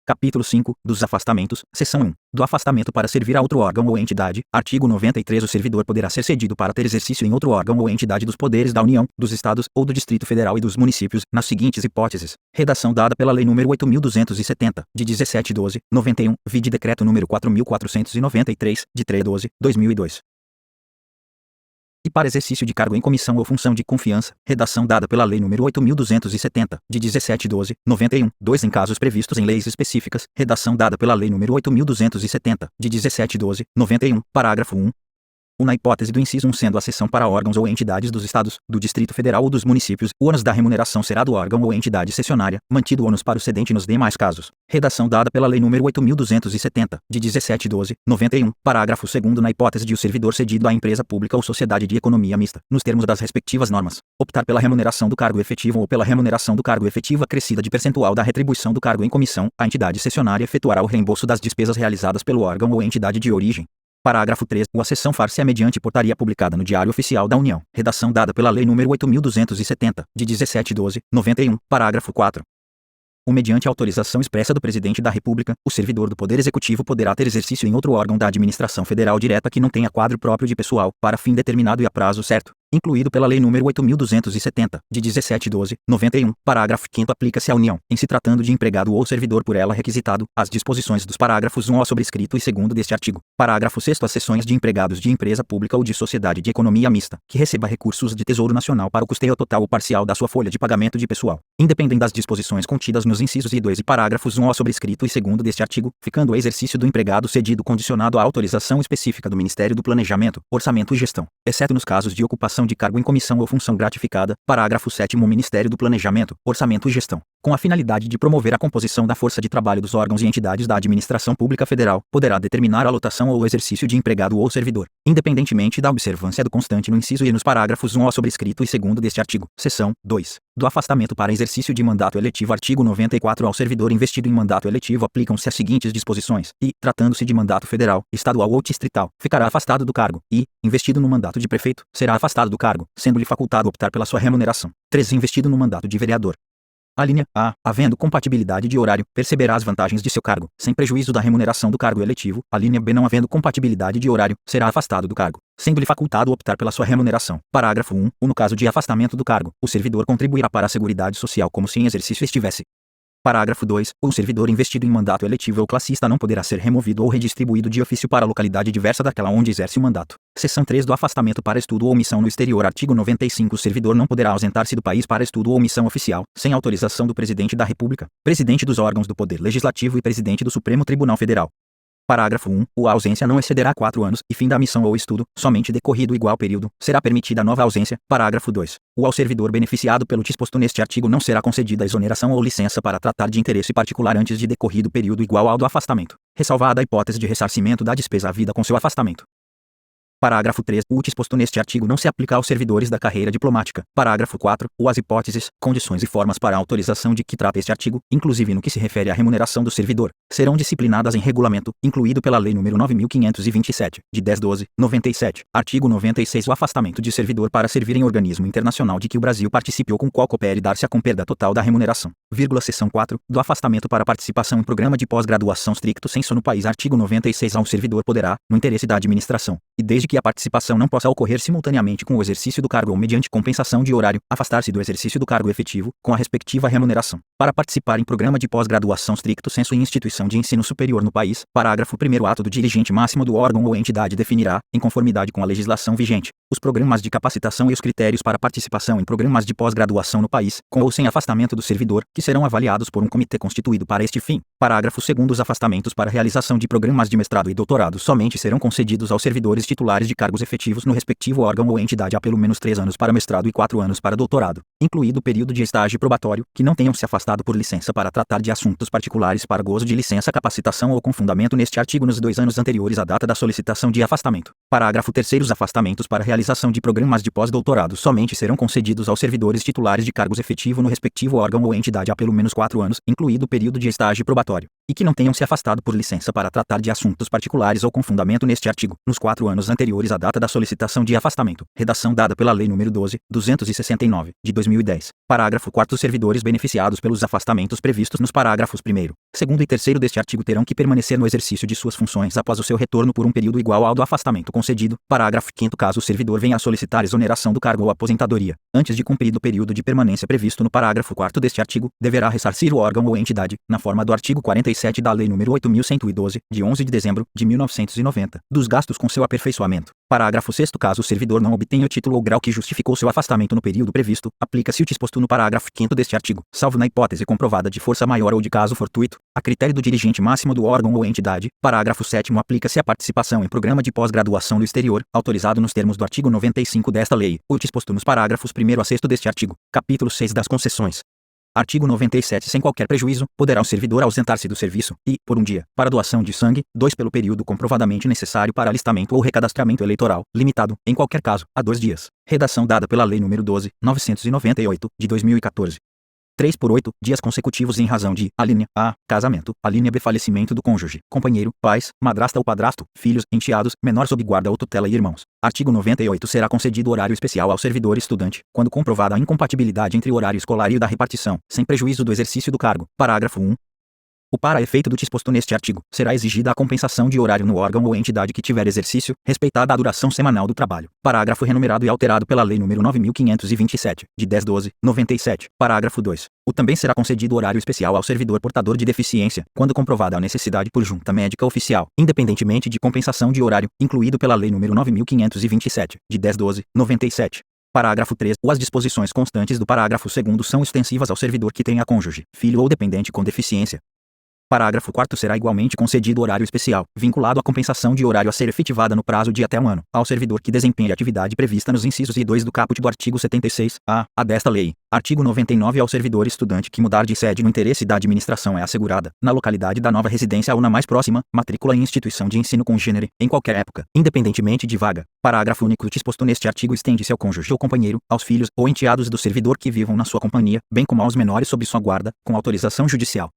Capítulo 5, dos afastamentos, seção 1. Do afastamento para servir a outro órgão ou entidade, artigo 93. O servidor poderá ser cedido para ter exercício em outro órgão ou entidade dos poderes da União, dos Estados ou do Distrito Federal e dos municípios, nas seguintes hipóteses. Redação dada pela Lei nº 8.270, de 17/12/91, vide Decreto nº 4.493, de 3/12/2002. E para exercício de cargo em comissão ou função de confiança, redação dada pela Lei nº 8.270, de 17/12/91, 2 em casos previstos em leis específicas, redação dada pela Lei nº 8.270, de 17/12/91, parágrafo 1. Na hipótese do inciso 1 sendo a cessão para órgãos ou entidades dos Estados, do Distrito Federal ou dos municípios, o ônus da remuneração será do órgão ou entidade cessionária, mantido o ônus para o cedente nos demais casos. Redação dada pela Lei nº 8.270, de 17/12/91, parágrafo 2º. Na hipótese de o servidor cedido à empresa pública ou sociedade de economia mista, nos termos das respectivas normas, optar pela remuneração do cargo efetivo ou pela remuneração do cargo efetivo acrescida de percentual da retribuição do cargo em comissão, a entidade cessionária efetuará o reembolso das despesas realizadas pelo órgão ou entidade de origem. Parágrafo 3. A cessão far-se-á mediante portaria publicada no Diário Oficial da União. Redação dada pela Lei nº 8.270, de 17/12/91, parágrafo 4. Mediante autorização expressa do Presidente da República, o servidor do Poder Executivo poderá ter exercício em outro órgão da administração federal direta que não tenha quadro próprio de pessoal, para fim determinado e a prazo certo, incluído pela Lei nº 8.270, de 17/12/91, parágrafo 5º. Aplica-se à União, em se tratando de empregado ou servidor por ela requisitado, as disposições dos parágrafos 1 ao sobrescrito e 2º deste artigo. Parágrafo 6º. As cessões de empregados de empresa pública ou de sociedade de economia mista, que receba recursos de Tesouro Nacional para o custeio total ou parcial da sua folha de pagamento de pessoal, independem das disposições contidas nos incisos I e 2 e parágrafos 1 ao sobrescrito e 2º deste artigo, ficando o exercício do empregado cedido condicionado à autorização específica do Ministério do Planejamento, Orçamento e Gestão, exceto nos casos de ocupação de cargo em comissão ou função gratificada. Parágrafo 7º. O Ministério do Planejamento, Orçamento e Gestão, com a finalidade de promover a composição da força de trabalho dos órgãos e entidades da administração pública federal, poderá determinar a lotação ou o exercício de empregado ou servidor, independentemente da observância do constante no inciso e nos parágrafos 1 ao sobrescrito e 2º deste artigo. Seção 2. Do afastamento para exercício de mandato eletivo. Artigo 94. Ao servidor investido em mandato eletivo aplicam-se as seguintes disposições: e, tratando-se de mandato federal, estadual ou distrital, ficará afastado do cargo; e, investido no mandato de prefeito, será afastado do cargo, sendo-lhe facultado optar pela sua remuneração. 3. Investido no mandato de vereador. A linha A, havendo compatibilidade de horário, perceberá as vantagens de seu cargo, sem prejuízo da remuneração do cargo eletivo. A linha B, não havendo compatibilidade de horário, será afastado do cargo, sendo-lhe facultado optar pela sua remuneração. Parágrafo 1. No caso de afastamento do cargo, o servidor contribuirá para a Seguridade Social como se em exercício estivesse. Parágrafo 2. O servidor investido em mandato eletivo ou classista não poderá ser removido ou redistribuído de ofício para localidade diversa daquela onde exerce o mandato. Seção 3. Do afastamento para estudo ou missão no exterior. Artigo 95. O servidor não poderá ausentar-se do país para estudo ou missão oficial, sem autorização do Presidente da República, Presidente dos órgãos do Poder Legislativo e Presidente do Supremo Tribunal Federal. Parágrafo 1. A ausência não excederá 4 anos, e fim da missão ou estudo, somente decorrido igual período, será permitida a nova ausência. Parágrafo 2. Ao servidor beneficiado pelo disposto neste artigo não será concedida exoneração ou licença para tratar de interesse particular antes de decorrido período igual ao do afastamento, ressalvada a hipótese de ressarcimento da despesa havida com seu afastamento. Parágrafo 3. O disposto neste artigo não se aplica aos servidores da carreira diplomática. Parágrafo 4. As hipóteses, condições e formas para a autorização de que trata este artigo, inclusive no que se refere à remuneração do servidor, serão disciplinadas em regulamento, incluído pela Lei nº 9.527, de 10/12/97. Artigo 96. O afastamento de servidor para servir em organismo internacional de que o Brasil participe ou com qual coopere dar-se-á com perda total da remuneração. Seção 4. Do afastamento para participação em programa de pós-graduação stricto sensu no país. Artigo 96. O servidor poderá, no interesse da administração, e desde que a participação não possa ocorrer simultaneamente com o exercício do cargo ou mediante compensação de horário, afastar-se do exercício do cargo efetivo, com a respectiva remuneração, para participar em programa de pós-graduação stricto sensu em instituição de ensino superior no país. Parágrafo 1º. Ato do dirigente máximo do órgão ou entidade definirá, em conformidade com a legislação vigente, os programas de capacitação e os critérios para participação em programas de pós-graduação no país, com ou sem afastamento do servidor, que serão avaliados por um comitê constituído para este fim. Parágrafo 2º. Os afastamentos para realização de programas de mestrado e doutorado somente serão concedidos aos servidores titulares de cargos efetivos no respectivo órgão ou entidade há pelo menos 3 anos para mestrado e 4 anos para doutorado, incluído o período de estágio probatório, que não tenham se afastado por licença para tratar de assuntos particulares para gozo de licença, capacitação ou com fundamento neste artigo nos 2 anos anteriores à data da solicitação de afastamento. Parágrafo 3º. Os afastamentos para realização de programas de pós-doutorado somente serão concedidos aos servidores titulares de cargos efetivos no respectivo órgão ou entidade há pelo menos 4 anos, incluído o período de estágio probatório. e que não tenham se afastado por licença para tratar de assuntos particulares ou com fundamento neste artigo, nos 4 anos anteriores à data da solicitação de afastamento. Redação dada pela Lei nº 12.269, de 2010. Parágrafo 4º. Servidores beneficiados pelos afastamentos previstos nos parágrafos 1º, 2º e 3º deste artigo terão que permanecer no exercício de suas funções após o seu retorno por um período igual ao do afastamento concedido. Parágrafo 5º. Caso o servidor venha a solicitar exoneração do cargo ou aposentadoria, antes de cumprido o período de permanência previsto no parágrafo 4º deste artigo, deverá ressarcir o órgão ou entidade, na forma do artigo 47 da Lei nº 8.112, de 11 de dezembro de 1990, dos gastos com seu aperfeiçoamento. Parágrafo 6º. Caso o servidor não obtenha o título ou grau que justificou seu afastamento no período previsto, aplica-se o disposto no parágrafo 5º deste artigo, salvo na hipótese comprovada de força maior ou de caso fortuito, a critério do dirigente máximo do órgão ou entidade. Parágrafo 7º. Aplica-se a participação em programa de pós-graduação no exterior, autorizado nos termos do artigo 95 desta lei, o disposto nos parágrafos 1º a 6º deste artigo. Capítulo 6 das concessões. Artigo 97. Sem qualquer prejuízo, poderá o servidor ausentar-se do serviço e, por um dia, para doação de sangue, 2 pelo período comprovadamente necessário para alistamento ou recadastramento eleitoral, limitado, em qualquer caso, a 2 dias. Redação dada pela Lei nº 12.998, de 2014. 3 por 8 dias consecutivos em razão de: alínea A, casamento; alínea B, falecimento do cônjuge, companheiro, pais, madrasta ou padrasto, filhos, enteados, menor sob guarda ou tutela e irmãos. Artigo 98. Será concedido horário especial ao servidor estudante, quando comprovada a incompatibilidade entre o horário escolar e o da repartição, sem prejuízo do exercício do cargo. Parágrafo 1. Para efeito do disposto neste artigo, será exigida a compensação de horário no órgão ou entidade que tiver exercício, respeitada a duração semanal do trabalho. Parágrafo renumerado e alterado pela Lei nº 9.527, de 10/12/97. Parágrafo 2. Também será concedido horário especial ao servidor portador de deficiência, quando comprovada a necessidade por junta médica oficial, independentemente de compensação de horário, incluído pela Lei nº 9.527, de 10/12/97. Parágrafo 3. As disposições constantes do parágrafo 2º são extensivas ao servidor que tenha cônjuge, filho ou dependente com deficiência. Parágrafo 4º. Será igualmente concedido horário especial, vinculado à compensação de horário a ser efetivada no prazo de até 1 ano, ao servidor que desempenhe a atividade prevista nos incisos I e 2 do caput do artigo 76-A desta lei. Artigo 99. Ao servidor estudante que mudar de sede no interesse da administração é assegurada, na localidade da nova residência ou na mais próxima, matrícula em instituição de ensino congênere, em qualquer época, independentemente de vaga. Parágrafo único. O disposto neste artigo estende-se ao cônjuge ou companheiro, aos filhos ou enteados do servidor que vivam na sua companhia, bem como aos menores sob sua guarda, com autorização judicial.